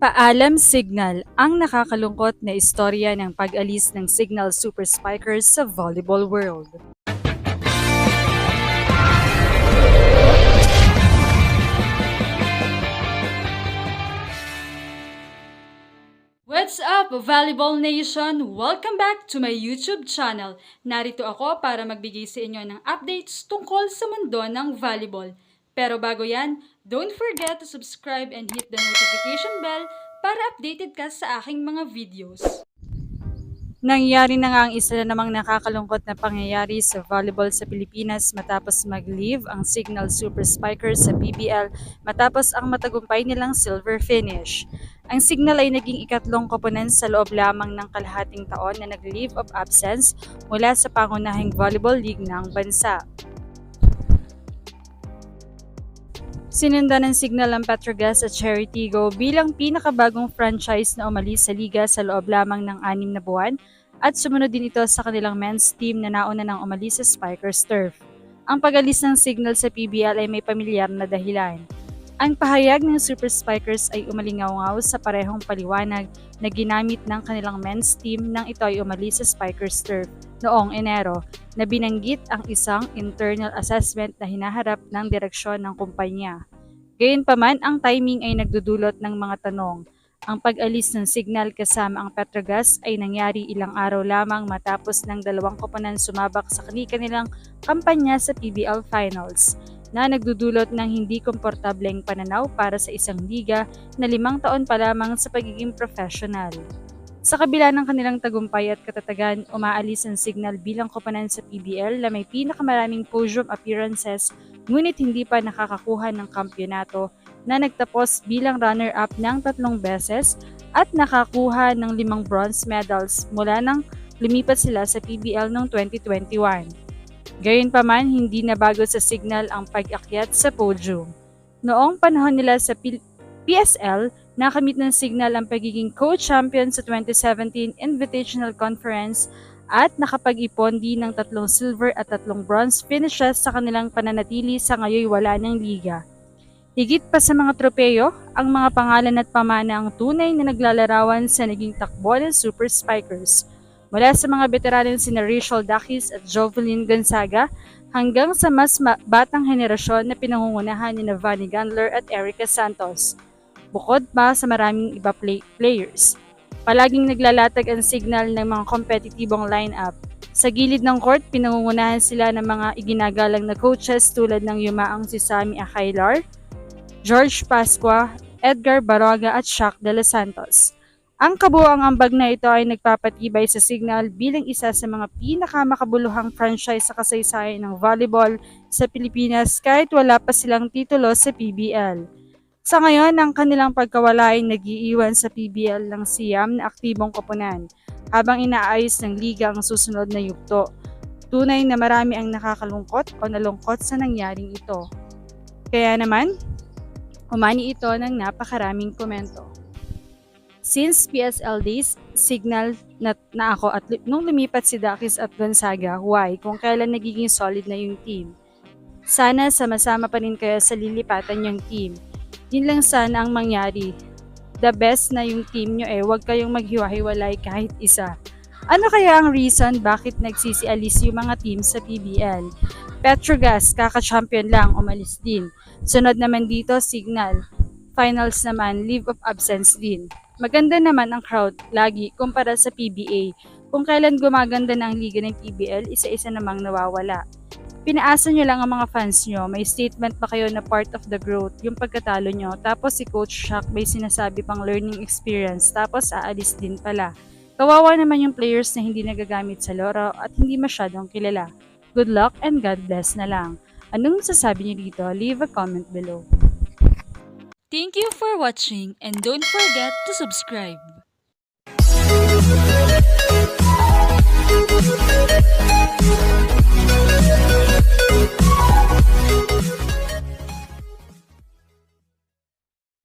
Paalam Signal, ang nakakalungkot na istorya ng pag-alis ng Signal Super Spikers sa volleyball world. What's up, Volleyball Nation? Welcome back to my YouTube channel. Narito ako para magbigay sa inyo ng updates tungkol sa mundo ng volleyball. Pero bago yan, don't forget to subscribe and hit the notification bell para updated ka sa aking mga videos. Nangyari na nga ang isa na namang nakakalungkot na pangyayari sa volleyball sa Pilipinas matapos mag-leave ang Signal Super Spikers sa PBL matapos ang matagumpay nilang silver finish. Ang Signal ay naging ikatlong koponan sa loob lamang ng kalahating taon na nag-leave of absence mula sa pangunahing volleyball league ng bansa. Sinundan ng Signal ang Petrogas at Cherry Tigo bilang pinakabagong franchise na umalis sa liga sa loob lamang ng 6 na buwan at sumunod din ito sa kanilang men's team na nauna nang umalis sa Spikers Turf. Ang pag-alis ng Signal sa PBL ay may pamilyar na dahilan. Ang pahayag ng Super Spikers ay umalingaw-ngaw sa parehong paliwanag na ginamit ng kanilang men's team nang ito ay umalis sa Spikers Turf noong Enero na binanggit ang isang internal assessment na hinaharap ng direksyon ng kumpanya. Gayunpaman, ang timing ay nagdudulot ng mga tanong. Ang pag-alis ng Signal kasama ang Petrogas ay nangyari ilang araw lamang matapos ng dalawang koponan sumabak sa kanilang kampanya sa PBL Finals na nagdudulot ng hindi komportableng pananaw para sa isang liga na 5 taon pa lamang sa pagiging professional. Sa kabila ng kanilang tagumpay at katatagan, umaalis ang Signal bilang koponan sa PBL na may pinakamaraming podium appearances ngunit hindi pa nakakakuha ng kampyonato na nagtapos bilang runner-up ng 3 beses at nakakuha ng 5 bronze medals mula nang lumipat sila sa PBL noong 2021. Gayunpaman, hindi na bago sa Signal ang pag-akyat sa podium. Noong panahon nila sa PSL, nakamit ng Signal ang pagiging co-champion sa 2017 Invitational Conference at nakapag-ipon din ng 3 silver at 3 bronze finishes sa kanilang pananatili sa ngayoy wala ng liga. Higit pa sa mga tropeyo, ang mga pangalan at pamana ang tunay na naglalarawan sa naging takbo ng Super Spikers. Mula sa mga veteranong sina Rachel Dakis at Jovelyn Gonzaga hanggang sa mas batang henerasyon na pinangungunahan ni Vanny Gandler at Erica Santos. Bukod pa sa maraming iba players. Palaging naglalatag ang Signal ng mga kompetitibong lineup. Sa gilid ng court, pinangungunahan sila ng mga iginagalang na coaches tulad ng yumaang si Sammy Acailar, George Pascua, Edgar Baroga at Shaq De Los Santos. Ang kabuoang ambag na ito ay nagpapatibay sa Signal bilang isa sa mga pinakamakabuluhang franchise sa kasaysayan ng volleyball sa Pilipinas kahit wala pa silang titulo sa PBL. Sa ngayon, ang kanilang pagkawala ay nag-iiwan sa PBL ng siyam na aktibong koponan habang inaayos ng liga ang susunod na yugto. Tunay na marami ang nakakalungkot o nalungkot sa nangyaring ito. Kaya naman, umani ito ng napakaraming komento. Since PSL days, Signal na ako at nung lumipat si Dakis at Gonzaga, why? Kung kailan nagiging solid na yung team. Sana sama-sama pa rin kayo sa lilipatan yung team. Yun lang sana ang mangyari. The best na yung team nyo huwag kayong maghiwa-hiwalay kahit isa. Ano kaya ang reason bakit nagsisialis yung mga team sa PBL? Petrogas, kaka-champion lang, umalis din. Sunod naman dito, Signal. Finals naman, leave of absence din. Maganda naman ang crowd, lagi, kumpara sa PBA. Kung kailan gumaganda na ang liga ng PBL, isa-isa namang nawawala. Pinaasa nyo lang ang mga fans nyo, may statement pa kayo na part of the growth, yung pagkatalo nyo, tapos si Coach Shaq may sinasabi pang learning experience, tapos aalis din pala. Kawawa naman yung players na hindi nagagamit sa laro at hindi masyadong kilala. Good luck and God bless na lang. Anong masasabi nyo dito? Leave a comment below. Thank you for watching and don't forget to subscribe.